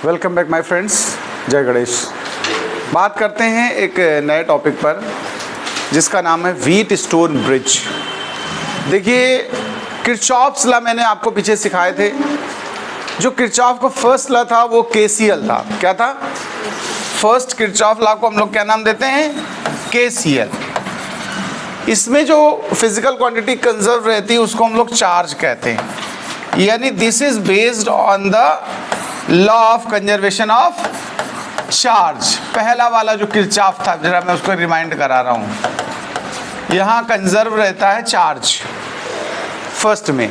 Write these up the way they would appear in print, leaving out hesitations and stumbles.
Welcome back my friends, जय गणेश। बात करते हैं एक नए टॉपिक पर जिसका नाम है व्हीट स्टोन ब्रिज। देखिए, किरचॉफ्स लॉ मैंने आपको पीछे सिखाए थे। जो किरचॉफ का फर्स्ट लॉ था वो केसीएल था। क्या था? फर्स्ट किरचॉफ लॉ को हम लोग क्या नाम देते हैं? केसीएल। इसमें जो फिजिकल क्वांटिटी कंजर्व रहती है उसको हम लोग चार्ज कहते हैं, यानी this is based on the law of conservation of charge. पहला वाला जो किरचॉफ था, जरा मैं उसको रिमाइंड करा रहा हूँ। यहाँ कंजर्व रहता है चार्ज फर्स्ट में।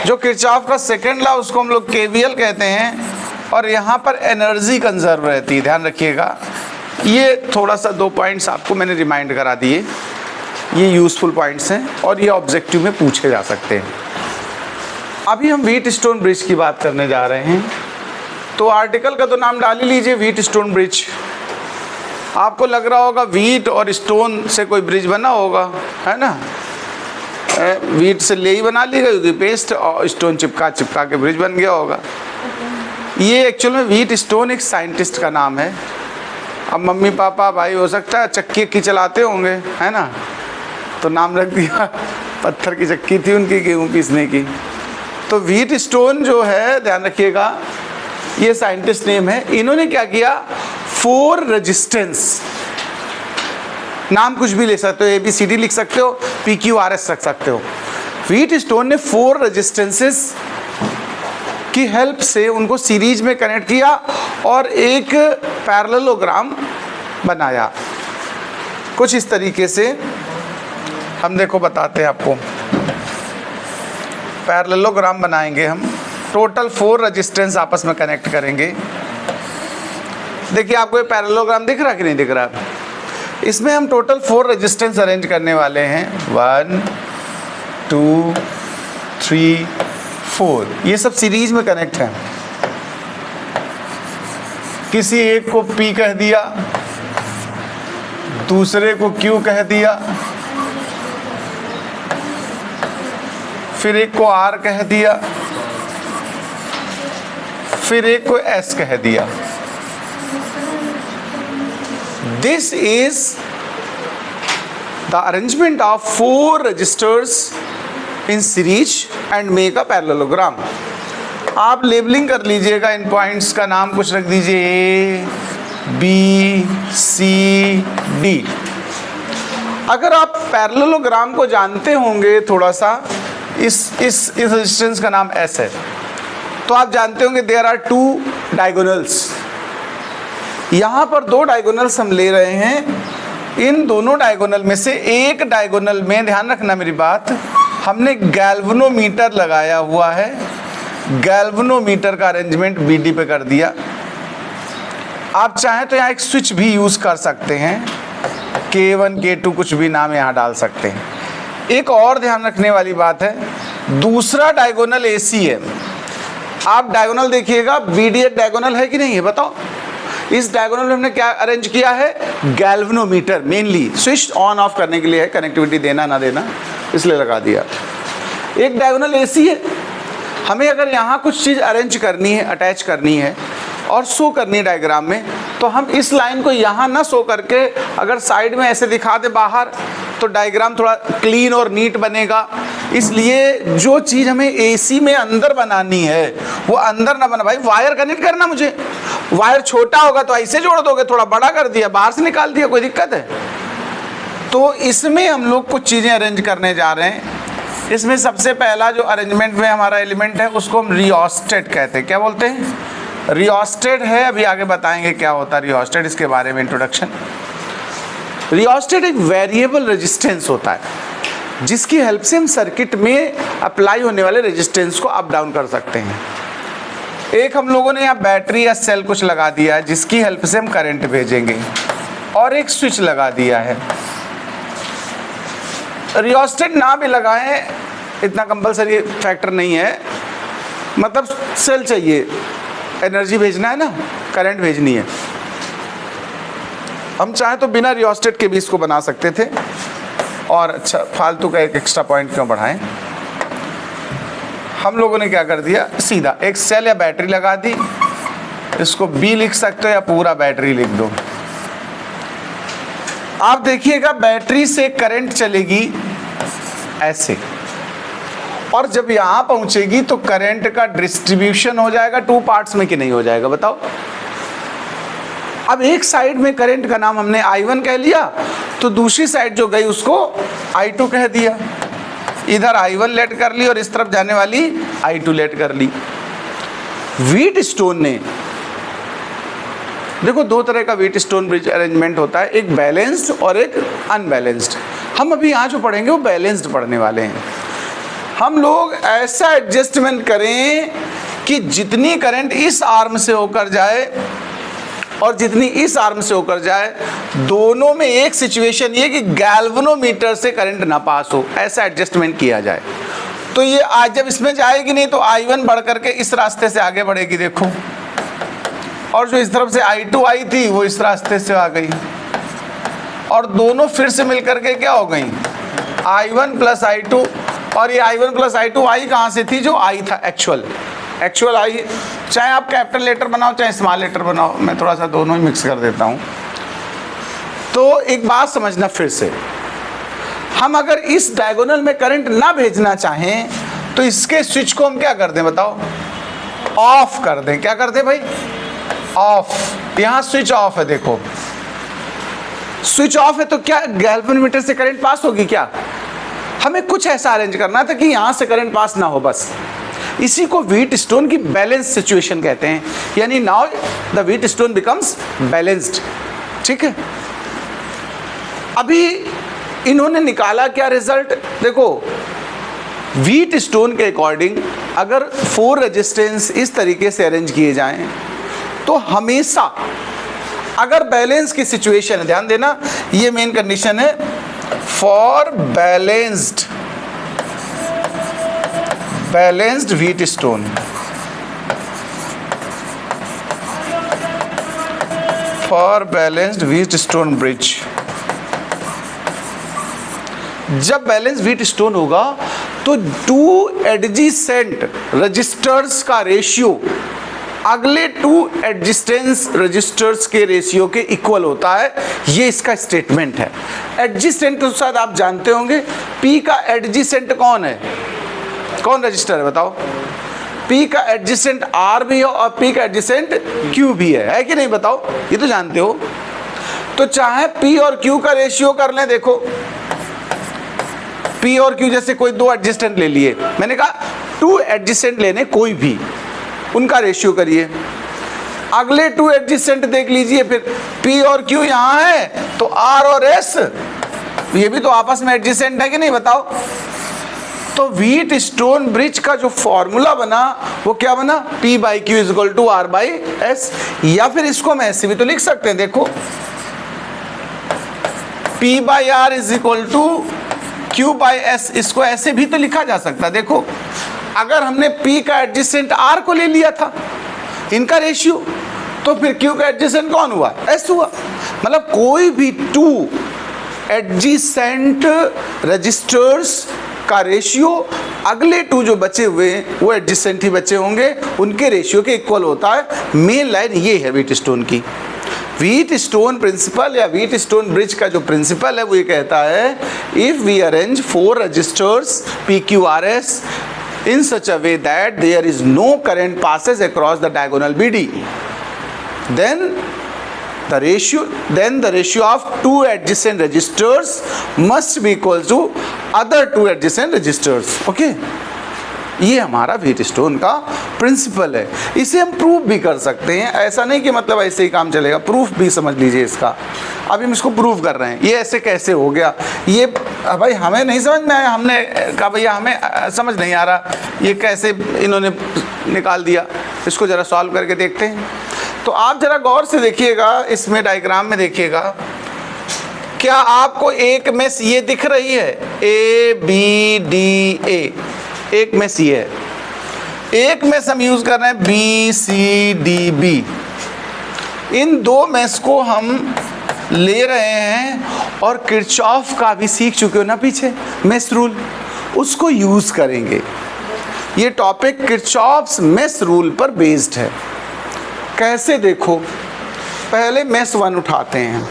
जो किरचॉफ का सेकंड लॉ उसको हम लोग केवीएल कहते हैं, और यहाँ पर एनर्जी कंजर्व रहती है। ध्यान रखिएगा, ये थोड़ा सा 2 पॉइंट्स आपको मैंने रिमाइंड करा दिए। ये यूजफुल पॉइंट्स हैं और ये ऑब्जेक्टिव में पूछे जा सकते हैं। अभी हम व्हीट स्टोन ब्रिज की बात करने जा रहे हैं, तो आर्टिकल का तो नाम डाल ही लीजिए, व्हीट स्टोन ब्रिज। आपको लग रहा होगा व्हीट और स्टोन से कोई ब्रिज बना होगा, है ना? व्हीट से ले ही बना ली गई पेस्ट और स्टोन चिपका चिपका के ब्रिज बन गया होगा। ये एक्चुअल में व्हीट स्टोन एक साइंटिस्ट का नाम है। अब मम्मी पापा भाई हो सकता है चक्की चलाते होंगे, है ना, तो नाम रख दिया। पत्थर की चक्की थी उनकी, गेहूँ पीसने की। तो व्हीट स्टोन जो है, ध्यान रखिएगा, ये साइंटिस्ट नेम है। इन्होंने क्या किया? 4 रेजिस्टेंस, नाम कुछ भी ले सकते हो, ABCD लिख सकते हो, PQRS रख सकते हो। व्हीट स्टोन ने 4 रेजिस्टेंसेस की हेल्प से उनको सीरीज में कनेक्ट किया और एक पैरेललोग्राम बनाया। कुछ इस तरीके से हम देखो बताते हैं आपको। पैरेललोग्राम बनाएंगे हम, टोटल 4 रेजिस्टेंस आपस में कनेक्ट करेंगे। देखिए, आपको ये पैरेललोग्राम दिख रहा कि नहीं दिख रहा? इसमें हम टोटल 4 रेजिस्टेंस अरेंज करने वाले हैं। 1 2 3 4। ये सब सीरीज में कनेक्ट हैं। किसी एक को P कह दिया, दूसरे को Q कह दिया, फिर एक को R कह दिया, फिर एक को S कह दिया। This is the arrangement of 4 resistors in series and make a parallelogram. आप लेबलिंग कर लीजिएगा, इन पॉइंट्स का नाम कुछ रख दीजिए, A B C D। अगर आप पैरेललोग्राम को जानते होंगे थोड़ा सा, इस रेजिस्टेंस का नाम S है, तो आप जानते होंगे देयर आर 2 डायगोनल्स। यहाँ पर 2 डायगोनल्स हम ले रहे हैं। इन दोनों डायगोनल में से एक डायगोनल में, ध्यान रखना मेरी बात, हमने गैल्वेनोमीटर लगाया हुआ है। गैल्वेनोमीटर का अरेंजमेंट BD पे कर दिया। आप चाहें तो यहाँ एक स्विच भी यूज़ कर सकते हैं, K1 K2 कुछ भी नाम यहाँ डाल सकते हैं। एक और ध्यान रखने वाली बात है, दूसरा डायगोनल AC है। आप डायगोनल देखिएगा, BD एक डायगोनल है कि नहीं है बताओ? इस डायगोनल में हमने क्या अरेंज किया है? Galvanometer. Mainly switch on off करने के लिए है, कनेक्टिविटी देना ना देना, इसलिए लगा दिया। एक डायगोनल AC है। हमें अगर यहाँ कुछ चीज़ अरेंज करनी है, अटैच करनी है और शो करनी है डायग्राम में, तो हम इस लाइन को यहाँ ना शो करके अगर साइड में ऐसे दिखा दे बाहर, तो डायग्राम थोड़ा क्लीन और नीट बनेगा। इसलिए जो चीज़ हमें AC में अंदर बनानी है वो अंदर ना बना। भाई वायर कनेक्ट करना, मुझे वायर छोटा होगा तो ऐसे जोड़ दोगे, थोड़ा बड़ा कर दिया, बाहर से निकाल दिया, कोई दिक्कत है? तो इसमें हम लोग कुछ चीज़ें अरेंज करने जा रहे हैं। इसमें सबसे पहला जो अरेंजमेंट में हमारा एलिमेंट है उसको हम रियोस्टेट कहते हैं। क्या बोलते हैं? रियोस्टेट है। अभी आगे बताएंगे क्या होता है रियोस्टेट, इसके बारे में इंट्रोडक्शन। रियोस्टेट एक वेरिएबल रेजिस्टेंस होता है जिसकी हेल्प से हम सर्किट में अप्लाई होने वाले रेजिस्टेंस को अप डाउन कर सकते हैं। एक हम लोगों ने यहाँ बैटरी या सेल कुछ लगा दिया है जिसकी हेल्प से हम करंट भेजेंगे, और एक स्विच लगा दिया है। रियोस्टेट ना भी लगाएं इतना कंपलसरी फैक्टर नहीं है, मतलब सेल चाहिए, एनर्जी भेजना है ना, करंट भेजनी है। हम चाहें तो बिना रियोस्टेट के भी इसको बना सकते थे, और अच्छा फालतू का एक एक्स्ट्रा पॉइंट क्यों बढ़ाएं। हम लोगों ने क्या कर दिया, सीधा एक सेल या बैटरी लगा दी, इसको बी लिख सकते हो या पूरा बैटरी लिख दो। आप देखिएगा बैटरी से करंट चलेगी ऐसे, और जब यहां पहुंचेगी तो करंट का डिस्ट्रीब्यूशन हो जाएगा टू पार्ट्स में कि नहीं हो जाएगा, बताओ। अब एक साइड में करंट का नाम हमने I1 कह लिया, तो दूसरी साइड जो गई उसको I2 कह दिया। इधर I1 लेट कर ली और इस तरफ जाने वाली I2 लेट कर ली। व्हीटस्टोन ने, देखो दो तरह का व्हीटस्टोन ब्रिज अरेंजमेंट होता है, एक बैलेंस्ड और एक अनबैलेंस्ड। हम अभी यहाँ जो पढ़ेंगे वो बैलेंस्ड पढ़ने वाले हैं। हम लोग ऐसा एडजस्टमेंट करें कि जितनी करंट इस आर्म से होकर जाए और जितनी इस आर्म से होकर जाए, दोनों में एक सिचुएशन ये कि गैल्वेनोमीटर से करंट ना पास हो, ऐसा एडजस्टमेंट किया जाए। तो ये आज जब इसमें जाएगी नहीं तो I1 बढ़ करके इस रास्ते से आगे बढ़ेगी, देखो, और जो इस तरफ से I2 आई थी वो इस रास्ते से आ गई, और दोनों फिर से मिल करके क्या हो गई, I1 प्लस I2। और ये I1 प्लस I2 आई कहाँ से थी, जो I था एक्चुअल आई। चाहे आप कैपिटल लेटर बनाओ चाहे स्मॉल लेटर बनाओ, मैं थोड़ा सा दोनों ही मिक्स कर देता हूँ। तो एक बात समझना फिर से, हम अगर इस डायगोनल में करंट ना भेजना चाहें तो इसके स्विच को हम क्या कर दें, बताओ, ऑफ कर दें। क्या कर दें भाई, ऑफ। यहाँ स्विच ऑफ है, देखो स्विच ऑफ है, तो क्या गैल्वेनोमीटर से करंट पास होगी क्या? हमें कुछ ऐसा अरेंज करना था कि यहाँ से करंट पास ना हो, बस। इसी को व्हीटस्टोन की बैलेंस सिचुएशन कहते हैं, यानी now the Wheatstone becomes balanced. ठीक है, अभी इन्होंने निकाला क्या रिजल्ट, देखो व्हीटस्टोन के अकॉर्डिंग अगर 4 रेजिस्टेंस इस तरीके से अरेंज किए जाएं तो हमेशा अगर बैलेंस की सिचुएशन है, ध्यान देना ये मेन कंडीशन है, for balanced Wheatstone, for balanced Wheatstone bridge. जब बैलेंस व्हीटस्टोन होगा तो 2 एडजेसेंट रजिस्टर्स का रेशियो अगले 2 एडजेसेंट रजिस्टर्स के रेशियो के इक्वल होता है, ये इसका स्टेटमेंट है। एडजेसेंट तो शायद आप जानते होंगे, पी का एडजेसेंट कौन है, कौन रजिस्टर है बताओ? पी का एडजेसेंट आर भी है और पी का एडजेसेंट क्यू भी है कि नहीं, बताओ, ये तो जानते हो। तो चाहे पी और क्यू का रेशियो कर लें, देखो पी और क्यू जैसे कोई 2 एडजेसेंट ले लिए, मैंने कहा 2 एडजेसेंट लेने कोई भी, उनका रेशियो करिए। अगले 2 एडजेसेंट देख लीजिए, फिर पी और क्यू यहाँ है तो आर और एस ये भी तो आपस में एडजेसेंट है कि नहीं, बताओ। तो व्हीटस्टोन ब्रिज का जो फॉर्मूला बना वो क्या बना, P by Q is equal to R by S, या फिर इसको हम ऐसे भी तो लिख सकते हैं, देखो P by R is equal to Q by S, इसको ऐसे भी तो लिखा जा सकता है। देखो अगर हमने P का एडजेसेंट R को ले लिया था, इनका रेशियो, तो फिर Q का एडजेसेंट कौन हुआ, S हुआ। मतलब कोई भी 2 एडजेसेंट रजिस्टर्स का रेशियो अगले 2 जो बचे हुए वो एडजेसेंट ही बचे होंगे, उनके रेशियो के इक्वल होता है। मेन लाइन ये है व्हीटस्टोन की। व्हीटस्टोन प्रिंसिपल या व्हीटस्टोन ब्रिज का जो प्रिंसिपल है वो ये कहता है, if we arrange 4 resistors PQRS in such a way that there is no current passes across the diagonal BD, then the ratio of 2 adjacent registers must be equal to other 2 adjacent registers. Okay, ये हमारा Wheatstone का principal है। इसे हम proof भी कर सकते हैं, ऐसा नहीं कि मतलब ऐसे ही काम चलेगा, प्रूफ भी समझ लीजिए इसका। अभी हम इसको प्रूफ कर रहे हैं, ये ऐसे कैसे हो गया, ये भाई हमें नहीं समझ में आया, हमने कहा भैया हमें समझ नहीं आ रहा ये कैसे इन्होंने निकाल दिया, इसको ज़रा सॉल्व करके देखते हैं। तो आप ज़रा गौर से देखिएगा, इसमें डायग्राम में देखिएगा, क्या आपको एक मेश ये दिख रही है, ABDA, एक मेश ये है, एक मेश हम यूज़ कर रहे हैं BCDB। इन 2 मेश को हम ले रहे हैं और किरचॉफ का भी सीख चुके हो ना पीछे, मेश रूल, उसको यूज़ करेंगे। ये टॉपिक किरचॉफ्स मेश रूल पर बेस्ड है। कैसे देखो, पहले मेस 1 उठाते हैं,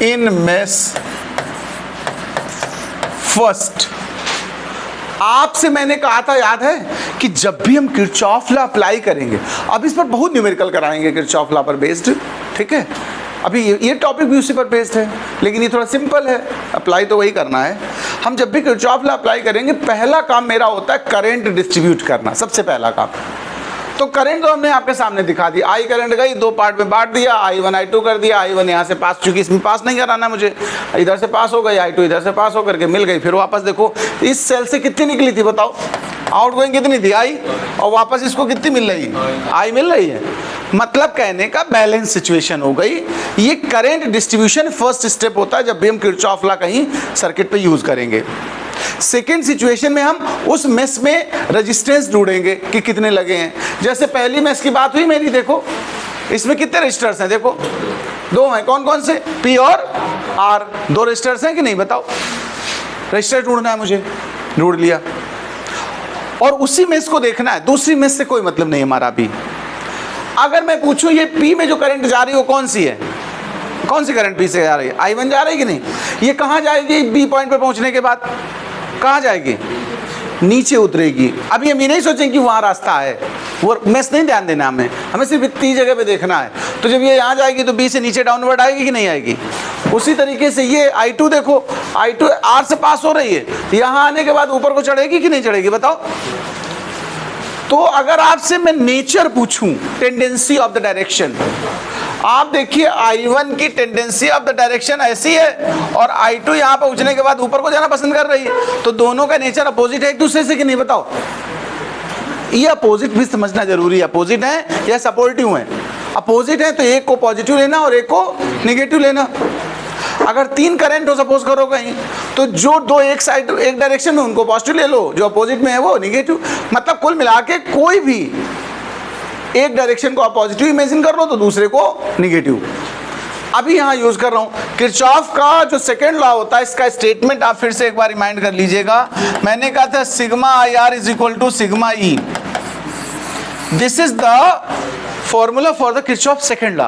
इन मेस फर्स्ट। आपसे मैंने कहा था, याद है, कि जब भी हम किरचॉफ लॉ अप्लाई करेंगे, अब इस पर बहुत न्यूमेरिकल कराएंगे किरचॉफ लॉ पर बेस्ड, ठीक है। अभी ये टॉपिक भी उसी पर बेस्ड है, लेकिन ये थोड़ा सिंपल है, अप्लाई तो वही करना है। हम जब भी किरचॉफ लॉ अप्लाई करेंगे, पहला काम मेरा होता है करंट डिस्ट्रीब्यूट करना, सबसे पहला काम। तो करंट तो हमने आपके सामने दिखा दी, आई करंट गई, दो पार्ट में बांट दिया, I1 I2 कर दिया। I1 यहाँ से पास, चूंकि इसमें पास नहीं कराना मुझे, इधर से पास हो गई, I2 इधर से पास होकर के मिल गई। फिर वापस देखो, इस सेल से कितनी निकली थी बताओ, आउटगोइंग कितनी थी I, और वापस इसको कितनी मिल रही है, I मिल रही है। मतलब कहने का बैलेंस सिचुएशन हो गई। ये करंट डिस्ट्रीब्यूशन फर्स्ट स्टेप होता है जब भी हम किरचॉफ लॉ कहीं सर्किट पे यूज करेंगे। सेकेंड सिचुएशन में हम उस मेस में रेजिस्टेंस ढूंढेंगे कि कितने लगे हैं। जैसे पहली मेस की बात हुई मेरी, देखो इसमें कितने रजिस्टर्स हैं, देखो 2 हैं, कौन कौन से, P और R, 2 रजिस्टर्स हैं कि नहीं, बताओ। रजिस्टर ढूंढना है मुझे, ढूंढ लिया। और उसी मेस को देखना है, दूसरी मेस से कोई मतलब नहीं हमारा अभी। अगर मैं पूछूं ये P में जो करंट जा रही है वो कौन सी है, कौन सी करंट P से जा रही है, I1 जा रही है कि नहीं, ये कहाँ जाएगी, B पॉइंट पे पहुंचने के बाद कहाँ जाएगी, नीचे उतरेगी। अभी हम ये नहीं सोचेंगे कि वहाँ रास्ता है, वो मेस नहीं ध्यान देना हमें सिर्फ इतनी जगह पे देखना है। तो जब ये यहाँ जाएगी तो B से नीचे डाउनवर्ड आएगी कि नहीं आएगी। उसी तरीके से ये I2 देखो, I2 R से पास हो रही है, यहाँ आने के बाद ऊपर को चढ़ेगी कि नहीं चढ़ेगी, बताओ। तो अगर आपसे मैं नेचर पूछूं, टेंडेंसी ऑफ द डायरेक्शन, आप देखिए I1 की टेंडेंसी ऑफ द डायरेक्शन ऐसी है और I2 यहाँ पहुँचने के बाद ऊपर को जाना पसंद कर रही है। तो दोनों का नेचर अपोजिट है एक दूसरे से कि नहीं, बताओ। ये अपोजिट भी समझना जरूरी है, अपोजिट है या सपोर्टिव है। अपोजिट है तो एक को पॉजिटिव लेना और एक को निगेटिव लेना। अगर 3 करंट हो सपोज करो कहीं, तो जो 2 एक साइड एक डायरेक्शन में उनको पॉजिटिव ले लो, जो अपोजिट में है वो निगेटिव। मतलब कुल मिला के कोई भी एक डायरेक्शन को आप पॉजिटिव इमेजिन कर लो तो दूसरे को निगेटिव। अभी यहाँ यूज कर रहा हूँ किरचॉफ का जो सेकेंड लॉ होता है, इसका स्टेटमेंट आप फिर से एक बार रिमाइंड कर लीजिएगा। मैंने कहा था sigma IR is equal to sigma E। This is the formula for the Kirchhoff second law.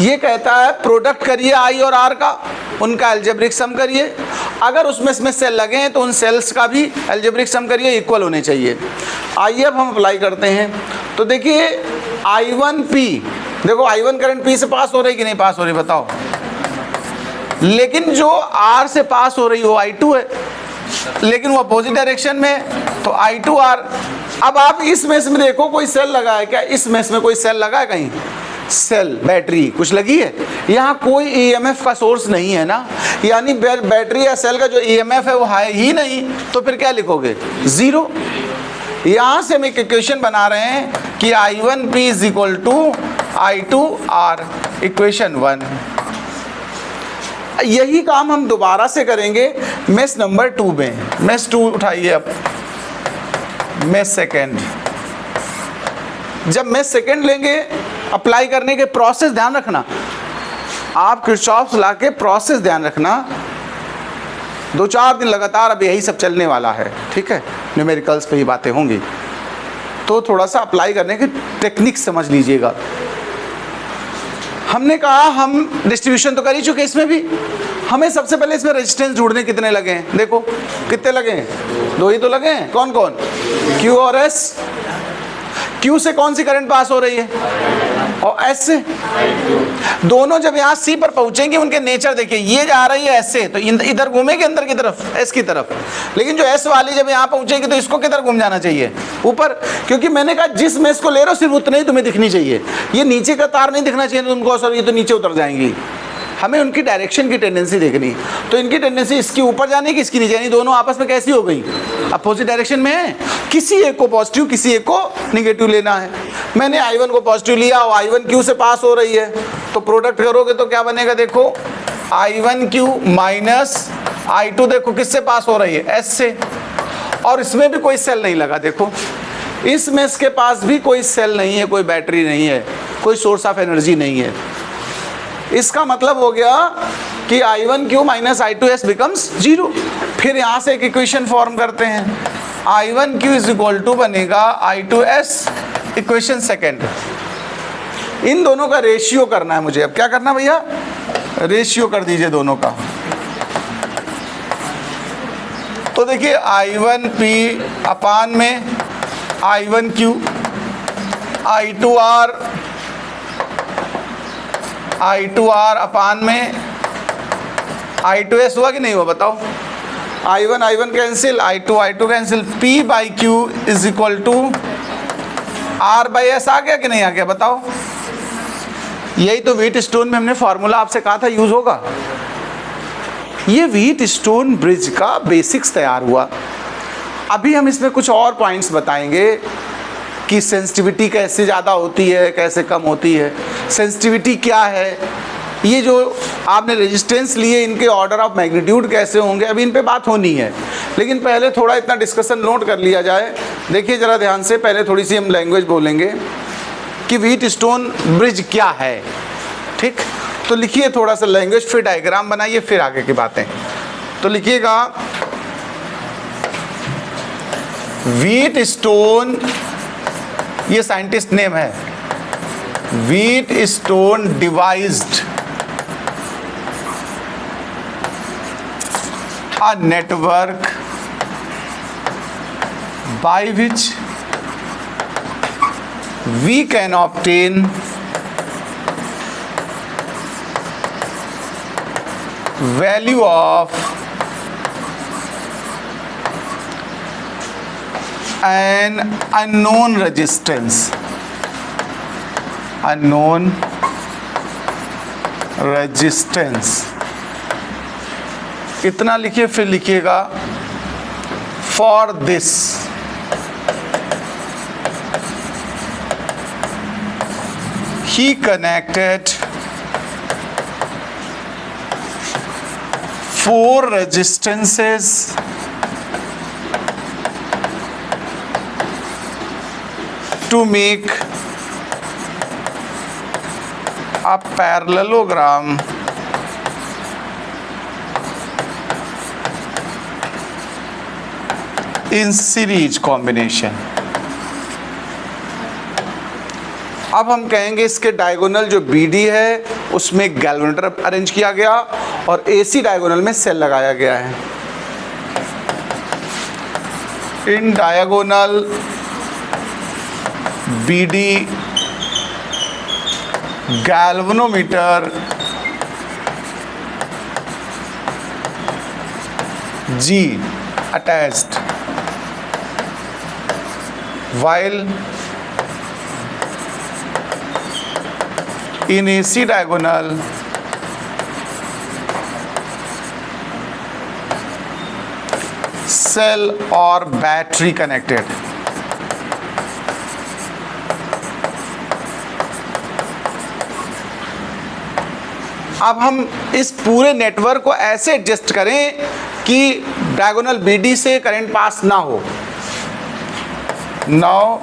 ये कहता है प्रोडक्ट करिए I और R का, उनका एल्जेब्रिक सम करिए। अगर उसमें सेल लगे हैं तो उन सेल्स का भी एल्जेब्रिक सम करिए, इक्वल होने चाहिए। आइए अब हम अप्लाई करते हैं। तो देखिए I1P, देखो I1 करंट P से पास हो रही कि नहीं पास हो रही, बताओ। लेकिन जो R से पास हो रही वो I2 है, लेकिन वो अपोजिट डायरेक्शन में है, तो I2R। अब आप इस मेस में देखो कोई सेल लगा है क्या, इस मेस में कोई सेल लगा है कहीं, सेल बैटरी कुछ लगी है, यहाँ कोई EMF का सोर्स नहीं है ना, यानी बैटरी या सेल का जो EMF है वो है ही नहीं। तो फिर क्या लिखोगे, 0। यहाँ से हम एक इक्वेशन बना रहे हैं कि I1P is equal to I2R, equation 1। यही काम हम दोबारा से करेंगे मेस नंबर 2 में। मेस 2 उठाइए अब, मेस सेकेंड। जब मेस सेकेंड लेंगे अप्लाई करने के प्रोसेस ध्यान रखना, आप किरचॉफ लॉ के प्रोसेस ध्यान रखना। 2-4 दिन लगातार अब यही सब चलने वाला है, ठीक है, न्यूमेरिकल्स पे ही बातें होंगी, तो थोड़ा सा अप्लाई करने की टेक्निक समझ लीजिएगा। हमने कहा हम डिस्ट्रीब्यूशन तो कर ही चुके, इसमें भी हमें सबसे पहले इसमें रेजिस्टेंस ढूंढने कितने लगे हैं, देखो कितने लगे हैं, 2 ही तो लगे हैं, कौन कौन, Q और S। Q से कौन सी करंट पास हो रही है, और S से। दोनों जब यहाँ C पर पहुंचेंगे उनके नेचर देखिए, ये जा रही है S से तो इधर घूमेगी अंदर की तरफ, S की तरफ। लेकिन जो S वाली जब यहाँ पहुंचेगी तो इसको किधर घूम जाना चाहिए, ऊपर, क्योंकि मैंने कहा जिस मेस को ले रहे हो सिर्फ उतने ही तुम्हें दिखनी चाहिए, ये नीचे का तार नहीं दिखना चाहिए तुमको, सर ये तो नीचे उतर जाएंगी। हमें उनकी डायरेक्शन की टेंडेंसी देखनी, तो इनकी टेंडेंसी इसकी ऊपर जाने की, इसकी नीचे जाने, दोनों आपस में कैसी हो गई, अपोजिट डायरेक्शन में है। किसी एक को पॉजिटिव किसी एक को निगेटिव लेना है। मैंने I1 को पॉजिटिव लिया और I1 Q से पास हो रही है, तो प्रोडक्ट करोगे तो क्या बनेगा, देखो I1Q माइनस I2, देखो किससे पास हो रही है, S से। और इसमें भी कोई सेल नहीं लगा, देखो इस मेस के पास भी कोई सेल नहीं है, कोई बैटरी नहीं है, कोई सोर्स ऑफ एनर्जी नहीं है। इसका मतलब हो गया कि I1Q माइनस I2S बिकम्स 0। फिर यहाँ से एक इक्वेशन फॉर्म करते हैं, I1Q इज इक्वल टू बनेगा I2S, इक्वेशन सेकेंड। इन दोनों का रेशियो करना है मुझे। अब क्या करना भैया, रेशियो कर दीजिए दोनों का। तो देखिए I1P अपान में I1Q, I2R अपान में I2S हुआ कि नहीं हुआ बताओ। I1 cancel, I2 cancel, P by Q is equal to R by S आ गया कि नहीं आ गया बताओ। यही तो व्हीट स्टोन में हमने फॉर्मूला आपसे कहा था यूज होगा। ये व्हीट स्टोन ब्रिज का बेसिक्स तैयार हुआ। अभी हम इसमें कुछ और पॉइंट्स बताएंगे कि सेंसिटिविटी कैसे ज़्यादा होती है, कैसे कम होती है, सेंसिटिविटी क्या है, ये जो आपने रेजिस्टेंस लिए इनके ऑर्डर ऑफ मैग्नीट्यूड कैसे होंगे, अभी इन पे बात होनी है। लेकिन पहले थोड़ा इतना डिस्कशन नोट कर लिया जाए। देखिए ज़रा ध्यान से, पहले थोड़ी सी हम लैंग्वेज बोलेंगे कि व्हीट स्टोन ब्रिज क्या है, ठीक। तो लिखिए थोड़ा सा लैंग्वेज, फिर डायग्राम बनाइए, फिर आगे की बातें। तो लिखिएगा व्हीट स्टोन, ये साइंटिस्ट नेम है, wheat stone devised a network by which we can obtain value of an unknown resistance, unknown resistance। इतना लिखिए, फिर लिखिएगा for this he connected 4 resistances to make a parallelogram in series combination. अब हम कहेंगे इसके diagonal जो BD है उसमें गैल्वेनोमीटर अरेंज किया गया और AC डायगोनल में सेल लगाया गया है। In diagonal BD galvanometer G attached, while in AC diagonal cell or battery connected। अब हम इस पूरे नेटवर्क को ऐसे एडजस्ट करें कि डायगोनल BD से करंट पास ना हो। Now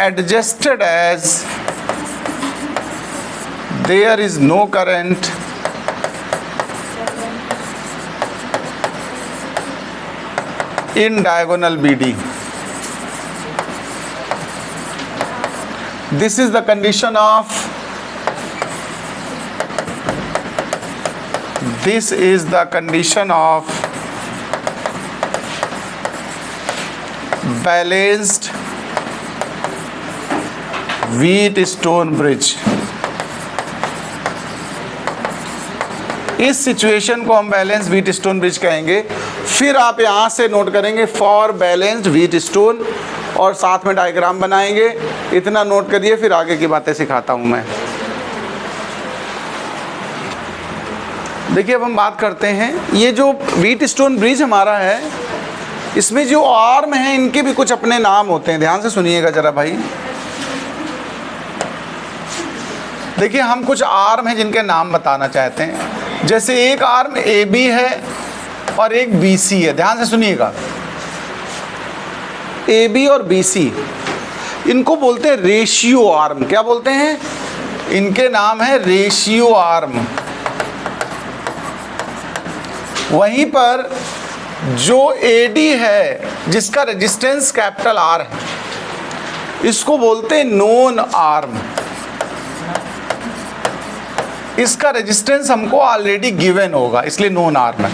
adjusted as there is no current in diagonal BD। This is the condition of balanced wheat stone bridge. इस सिचुएशन को हम बैलेंस व्हीट स्टोन ब्रिज कहेंगे। फिर आप यहाँ से नोट करेंगे फॉर बैलेंस्ड व्हीट स्टोन और साथ में डायग्राम बनाएंगे। इतना नोट करिए, फिर आगे की बातें सिखाता हूँ मैं। देखिए अब हम बात करते हैं, ये जो व्हीट स्टोन ब्रिज हमारा है इसमें जो आर्म हैं इनके भी कुछ अपने नाम होते हैं। ध्यान से सुनिएगा जरा भाई। देखिए हम कुछ आर्म हैं जिनके नाम बताना चाहते हैं। जैसे एक आर्म AB है और एक BC है। ध्यान से सुनिएगा, AB और BC इनको बोलते हैं रेशियो आर्म। क्या बोलते हैं? इनके नाम है रेशियो आर्म। वहीं पर जो AD है जिसका रेजिस्टेंस कैपिटल R है, इसको बोलते हैं नोन आर्म। इसका रेजिस्टेंस हमको ऑलरेडी गिवन होगा, इसलिए नोन आर्म है।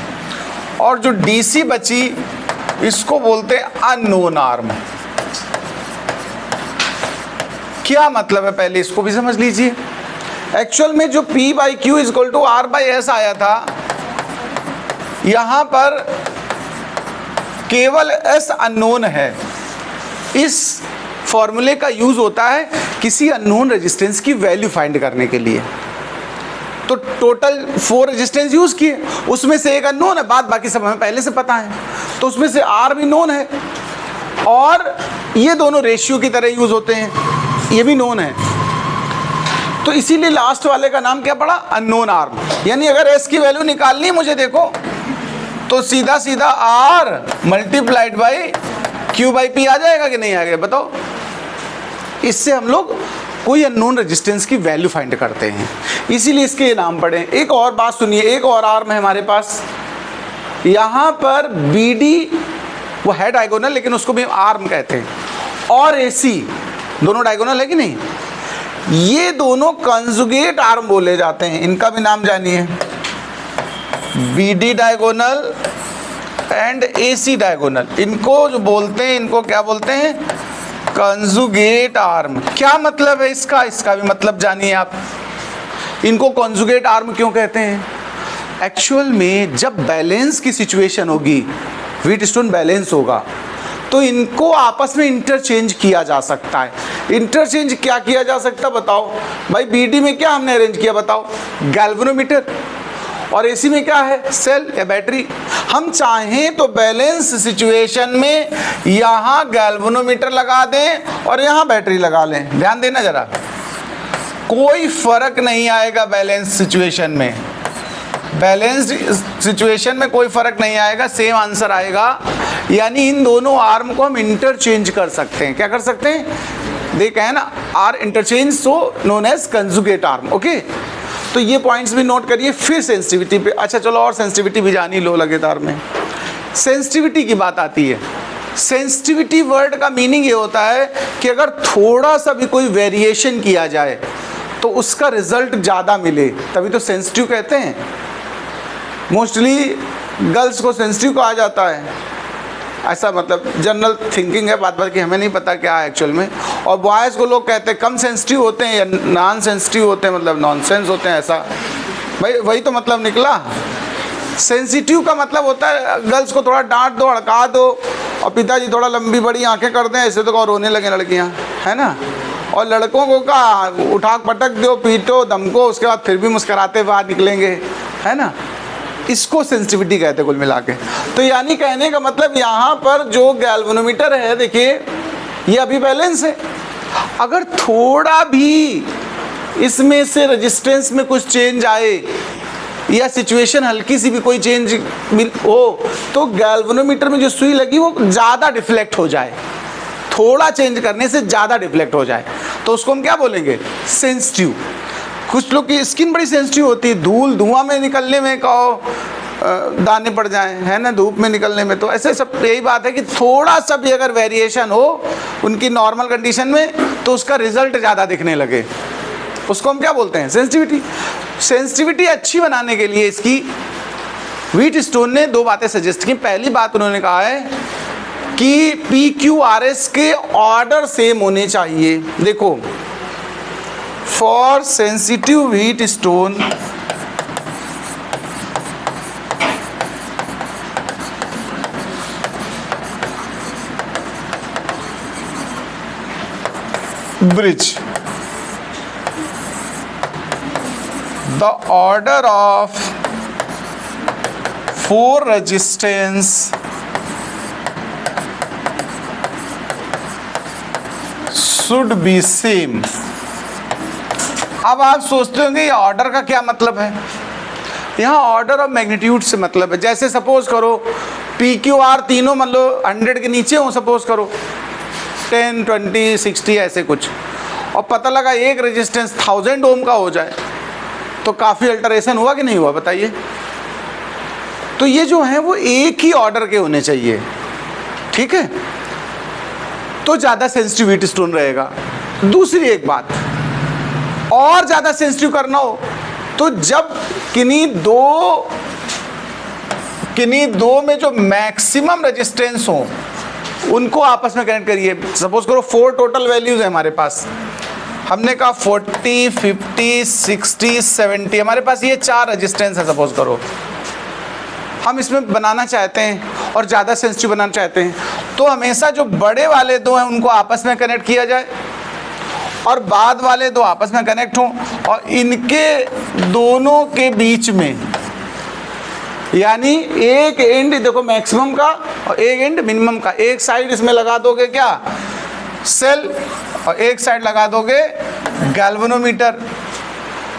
और जो DC बची, इसको बोलते हैं अननोन आर्म। क्या मतलब है पहले इसको भी समझ लीजिए। एक्चुअल में जो P/Q = R/S आया था, यहां पर केवल S अननोन है। इस फॉर्मूले का यूज होता है किसी अननोन रेजिस्टेंस की वैल्यू फाइंड करने के लिए। तो टोटल 4 रेजिस्टेंस यूज किए, उसमें से एक अननोन है, बाकी सब हमें पहले से पता है। तो उसमें से R भी नोन है, और ये दोनों रेशियो की तरह यूज होते हैं, ये भी नोन है। तो इसीलिए लास्ट वाले का नाम क्या पड़ा, अननोन आर्म। यानी अगर S की वैल्यू निकालनी है मुझे, देखो तो सीधा सीधा R × Q/P आ जाएगा कि नहीं आएगा, बताओ। इससे हम लोग कोई अननोन रेजिस्टेंस की वैल्यू फाइंड करते हैं, इसीलिए इसके ये नाम पड़े। एक और बात सुनिए, एक और आर्म है हमारे पास। यहाँ पर BD वो है डायगोनल, लेकिन उसको भी आर्म कहते हैं, और AC दोनों डायगोनल है कि नहीं। ये दोनों कंजुगेट आर्म बोले जाते हैं, इनका भी नाम जानिए। BD diagonal and AC diagonal, इनको जो बोलते हैं, इनको क्या बोलते हैं, कंजुगेट आर्म। क्या मतलब है इसका, इसका भी मतलब जानिए आप। इनको कंजुगेट आर्म क्यों कहते हैं? एक्चुअल में जब बैलेंस की सिचुएशन होगी, व्हीटस्टोन बैलेंस होगा, तो इनको आपस में इंटरचेंज किया जा सकता है। इंटरचेंज क्या किया जा सकता है बताओ भाई। BD में क्या हमने अरेंज किया बताओ, गैल्वेनोमीटर, और AC में क्या है, सेल या बैटरी। हम चाहें तो बैलेंस सिचुएशन में यहाँ गैल्वेनोमीटर लगा दें और यहाँ बैटरी लगा लें। ध्यान देना जरा, कोई फर्क नहीं आएगा बैलेंस सिचुएशन में। बैलेंस्ड सिचुएशन में कोई फर्क नहीं आएगा, सेम आंसर आएगा। यानी इन दोनों आर्म को हम इंटरचेंज कर सकते हैं। क्या कर सकते हैं, देख है ना, are interchange, so known as conjugate arm. Okay, तो ये पॉइंट्स भी नोट करिए। फिर सेंसिटिविटी पे, अच्छा चलो और सेंसिटिविटी भी जानी लो लगातार में। सेंसिटिविटी की बात आती है। सेंसिटिविटी वर्ड का मीनिंग ये होता है कि अगर थोड़ा सा भी कोई वेरिएशन किया जाए तो उसका रिजल्ट ज़्यादा मिले, तभी तो सेंसिटिव कहते हैं। मोस्टली गर्ल्स को सेंसिटिव कहा जाता है, ऐसा मतलब जनरल थिंकिंग है, बात की हमें नहीं पता क्या है एक्चुअल में। और बॉयज़ को लोग कहते हैं कम सेंसिटिव होते हैं या नॉन सेंसिटिव होते हैं, मतलब नॉनसेंस होते हैं, ऐसा भाई वही तो मतलब निकला। सेंसिटिव का मतलब होता है गर्ल्स को थोड़ा डांट दो, अड़का दो, और पिताजी थोड़ा लंबी बड़ी आंखें कर दें, ऐसे तो रोने लगे लड़कियां, है ना। और लड़कों को का उठा पटक दो, पीटो, धमको, उसके बाद फिर भी मुस्कुराते बाहर निकलेंगे, है ना। इसको सेंसिटिविटी कहते हैं कुल मिला के। तो यानी कहने का मतलब यहाँ पर जो गैल्वेनोमीटर है, देखिए ये अभी बैलेंस है। अगर थोड़ा भी इसमें से रेजिस्टेंस में कुछ चेंज आए या सिचुएशन हल्की सी भी कोई चेंज हो, तो गैल्वेनोमीटर में जो सुई लगी वो ज़्यादा डिफ्लेक्ट हो जाए, थोड़ा चेंज करने से ज़्यादा डिफ्लेक्ट हो जाए, तो उसको हम क्या बोलेंगे, सेंसिटिव। कुछ लोग की स्किन बड़ी सेंसिटिव होती है, धुआं में निकलने में कहो दाने पड़ जाएं, है ना, धूप में निकलने में। तो ऐसे सब यही बात है कि थोड़ा सा भी अगर वेरिएशन हो उनकी नॉर्मल कंडीशन में, तो उसका रिजल्ट ज़्यादा दिखने लगे, उसको हम क्या बोलते हैं, सेंसिटिविटी। सेंसिटिविटी अच्छी बनाने के लिए इसकी व्हीटस्टोन ने 2 बातें सजेस्ट की। पहली बात उन्होंने कहा है कि PQRS के ऑर्डर सेम होने चाहिए। देखो, for sensitive Wheatstone bridge, the order of 4 resistance should be same। अब आप सोचते होंगे ये ऑर्डर का क्या मतलब है। यहाँ ऑर्डर ऑफ मैग्नीट्यूड से मतलब है। जैसे सपोज करो PQR तीनों मतलब 100 के नीचे हो, सपोज करो 10, 20, 60 ऐसे कुछ, और पता लगा एक रेजिस्टेंस 1000 ओम का हो जाए, तो काफ़ी अल्टरेशन हुआ कि नहीं हुआ बताइए। तो ये जो है वो एक ही ऑर्डर के होने चाहिए, ठीक है, तो ज़्यादा सेंसिटिव व्हीट स्टोन रहेगा। दूसरी एक बात, और ज़्यादा सेंसिटिव करना हो तो जब किन्हीं दो में जो मैक्सिमम रेजिस्टेंस हो उनको आपस में कनेक्ट करिए। सपोज करो 4 टोटल वैल्यूज है हमारे पास, हमने कहा 40, 50, 60, 70, हमारे पास ये 4 रेजिस्टेंस है सपोज करो। हम इसमें बनाना चाहते हैं और ज़्यादा सेंसिटिव बनाना चाहते हैं, तो हमेशा जो बड़े वाले दो हैं उनको आपस में कनेक्ट किया जाए और बाद वाले दो आपस में कनेक्ट हों, और इनके दोनों के बीच में, यानी एक एंड देखो मैक्सिमम का और एक एंड मिनिमम का, एक साइड इसमें लगा दोगे क्या, सेल, और एक साइड लगा दोगे गैल्वेनोमीटर,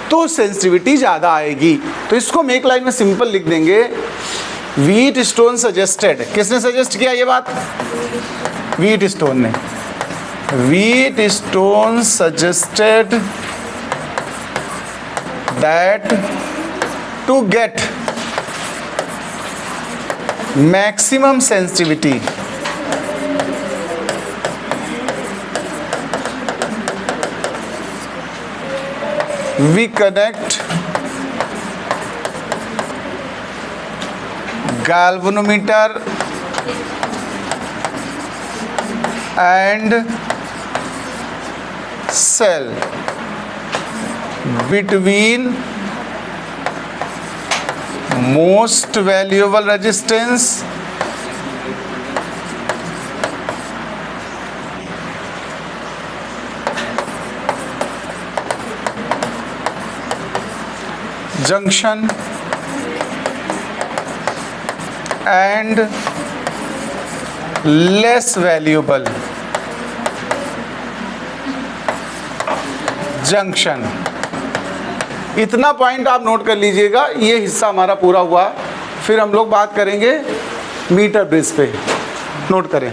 तो सेंसिटिविटी ज़्यादा आएगी। तो इसको हम एक लाइन में सिंपल लिख देंगे, व्हीट स्टोन सजेस्टेड। किसने सजेस्ट किया ये बात? व्हीट स्टोन ने। Wheatstone suggested that to get maximum sensitivity we connect galvanometer and cell between most valuable resistance junction and less valuable junction। इतना पॉइंट आप नोट कर लीजिएगा, ये हिस्सा हमारा पूरा हुआ। फिर हम लोग बात करेंगे मीटर ब्रिज पे, नोट करें।